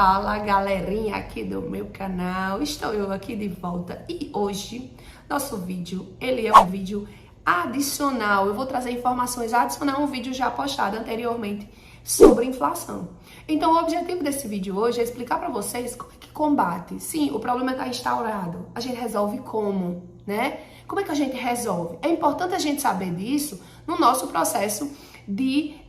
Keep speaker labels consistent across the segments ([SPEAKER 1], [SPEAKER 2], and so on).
[SPEAKER 1] Fala galerinha aqui do meu canal, estou eu aqui de volta e hoje nosso vídeo, ele é um vídeo adicional. Eu vou trazer informações adicionais a um vídeo já postado anteriormente sobre inflação. Então o objetivo desse vídeo hoje é explicar para vocês como é que combate. Sim, o problema está instaurado, a gente resolve como, né? Como é que a gente resolve? É importante a gente saber disso no nosso processo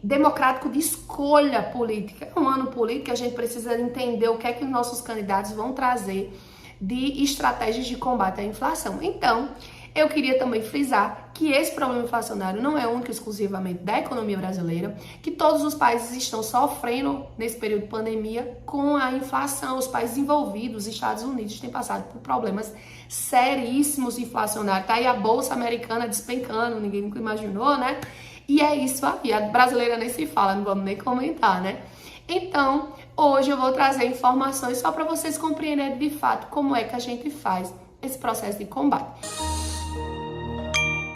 [SPEAKER 1] democrático de escolha política. É um ano político, a gente precisa entender o que é que os nossos candidatos vão trazer de estratégias de combate à inflação. Então, eu queria também frisar que esse problema inflacionário não é único e exclusivamente da economia brasileira, que todos os países estão sofrendo nesse período de pandemia com a inflação. Os países envolvidos, os Estados Unidos, têm passado por problemas seríssimos inflacionários. Tá aí a Bolsa Americana despencando, ninguém nunca imaginou, né? E é isso aí, a brasileira nem se fala, não vamos nem comentar, né? Então, hoje eu vou trazer informações só para vocês compreenderem de fato como é que a gente faz esse processo de combate.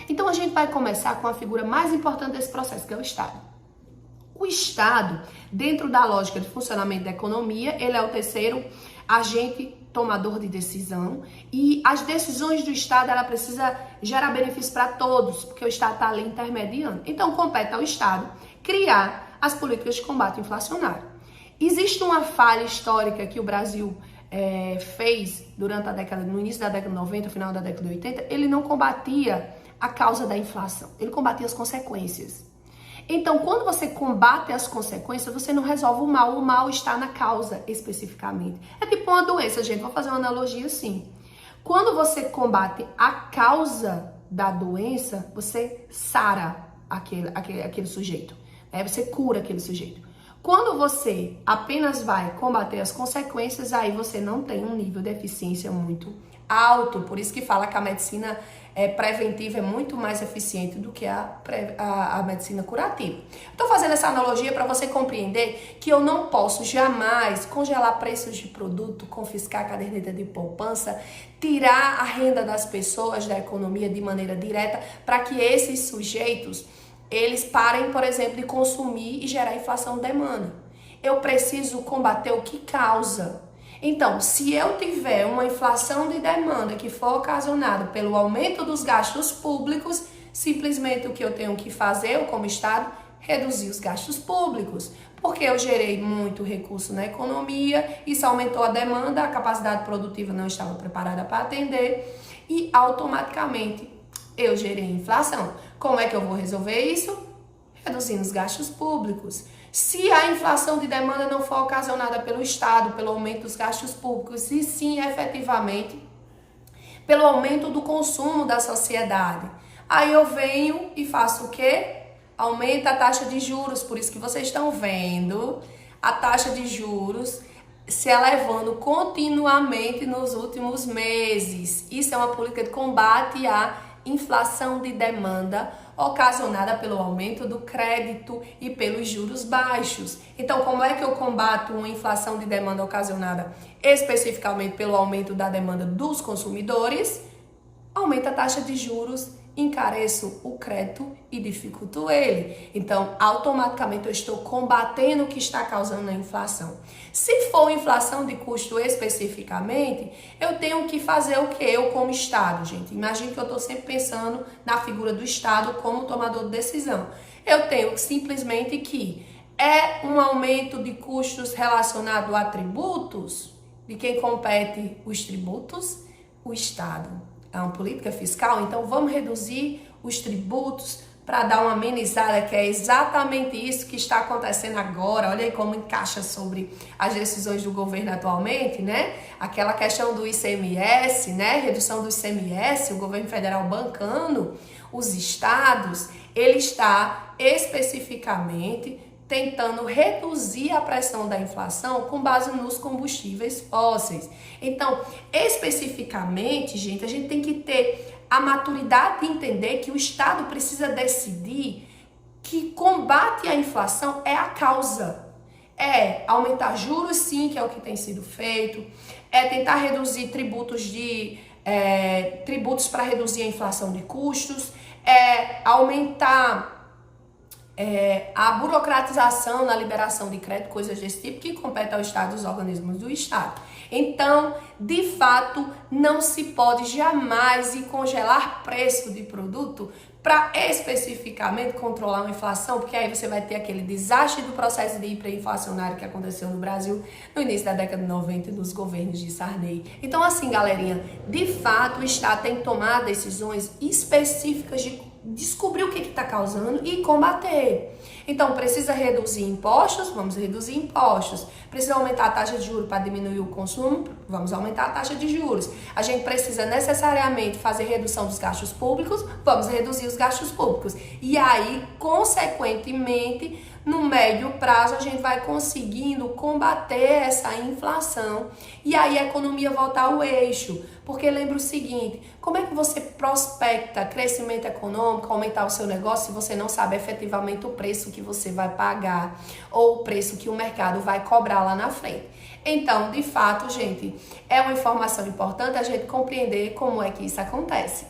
[SPEAKER 1] Então, a gente vai começar com a figura mais importante desse processo, que é o Estado. O Estado, dentro da lógica de funcionamento da economia, ele é o terceiro agente tomador de decisão, e as decisões do Estado, ela precisa gerar benefícios para todos, porque o Estado está ali intermediando. Então, compete ao Estado criar as políticas de combate inflacionário. Existe uma falha histórica que o Brasil fez durante a década, no início da década de 90, final da década de 80, ele não combatia a causa da inflação, ele combatia as consequências. Então, quando você combate as consequências, você não resolve o mal está na causa especificamente. É tipo uma doença, gente, vou fazer uma analogia assim. Quando você combate a causa da doença, você sara aquele sujeito, né? Você cura aquele sujeito. Quando você apenas vai combater as consequências, aí você não tem um nível de eficiência muito alto. Por isso que fala que a medicina preventiva é muito mais eficiente do que a medicina curativa. Estou fazendo essa analogia para você compreender que eu não posso jamais congelar preços de produto, confiscar a caderneta de poupança, tirar a renda das pessoas da economia de maneira direta para que esses sujeitos eles parem, por exemplo, de consumir e gerar inflação de demanda. Eu preciso combater o que causa. Então, se eu tiver uma inflação de demanda que for ocasionada pelo aumento dos gastos públicos, simplesmente o que eu tenho que fazer, eu como Estado, reduzir os gastos públicos. Porque eu gerei muito recurso na economia, isso aumentou a demanda, a capacidade produtiva não estava preparada para atender e automaticamente eu gerei inflação. Como é que eu vou resolver isso? Reduzindo os gastos públicos. Se a inflação de demanda não for ocasionada pelo Estado, pelo aumento dos gastos públicos, e sim, efetivamente, pelo aumento do consumo da sociedade, aí eu venho e faço o quê? Aumenta a taxa de juros. Por isso que vocês estão vendo a taxa de juros se elevando continuamente nos últimos meses. Isso é uma política de combate à inflação de demanda ocasionada pelo aumento do crédito e pelos juros baixos. Então, como é que eu combato uma inflação de demanda ocasionada especificamente pelo aumento da demanda dos consumidores? Aumenta a taxa de juros, encareço o crédito e dificulto ele. Então, automaticamente eu estou combatendo o que está causando a inflação. Se for inflação de custo especificamente, eu tenho que fazer o que? Eu como Estado, gente. Imagine que eu estou sempre pensando na figura do Estado como tomador de decisão. Eu tenho simplesmente que um aumento de custos relacionado a tributos, de quem compete os tributos? O Estado. É uma política fiscal, então vamos reduzir os tributos para dar uma amenizada, que é exatamente isso que está acontecendo agora. Olha aí como encaixa sobre as decisões do governo atualmente, né? Aquela questão do ICMS, né? Redução do ICMS, o governo federal bancando os estados, ele está especificamente tentando reduzir a pressão da inflação com base nos combustíveis fósseis. Então, especificamente, gente, a gente tem que ter a maturidade de entender que o Estado precisa decidir que combate à inflação é a causa. É aumentar juros, sim, que é o que tem sido feito. É tentar reduzir tributos para reduzir a inflação de custos. É aumentar a burocratização na liberação de crédito, coisas desse tipo, que compete ao Estado, aos organismos do Estado. Então, de fato, não se pode jamais ir congelar preço de produto para especificamente controlar uma inflação, porque aí você vai ter aquele desastre do processo de hiperinflacionário que aconteceu no Brasil no início da década de 90 nos governos de Sarney. Então, assim, galerinha, de fato, o Estado tem que tomar decisões específicas de descobrir o que está causando e combater. Então, precisa reduzir impostos? Vamos reduzir impostos. Precisa aumentar a taxa de juros para diminuir o consumo? Vamos aumentar a taxa de juros. A gente precisa necessariamente fazer redução dos gastos públicos? Vamos reduzir os gastos públicos. E aí, consequentemente, no médio prazo, a gente vai conseguindo combater essa inflação e aí a economia voltar ao eixo. Porque lembra o seguinte, como é que você prospecta crescimento econômico, aumentar o seu negócio, se você não sabe efetivamente o preço que você vai pagar ou o preço que o mercado vai cobrar lá na frente? Então, de fato, gente, é uma informação importante a gente compreender como é que isso acontece.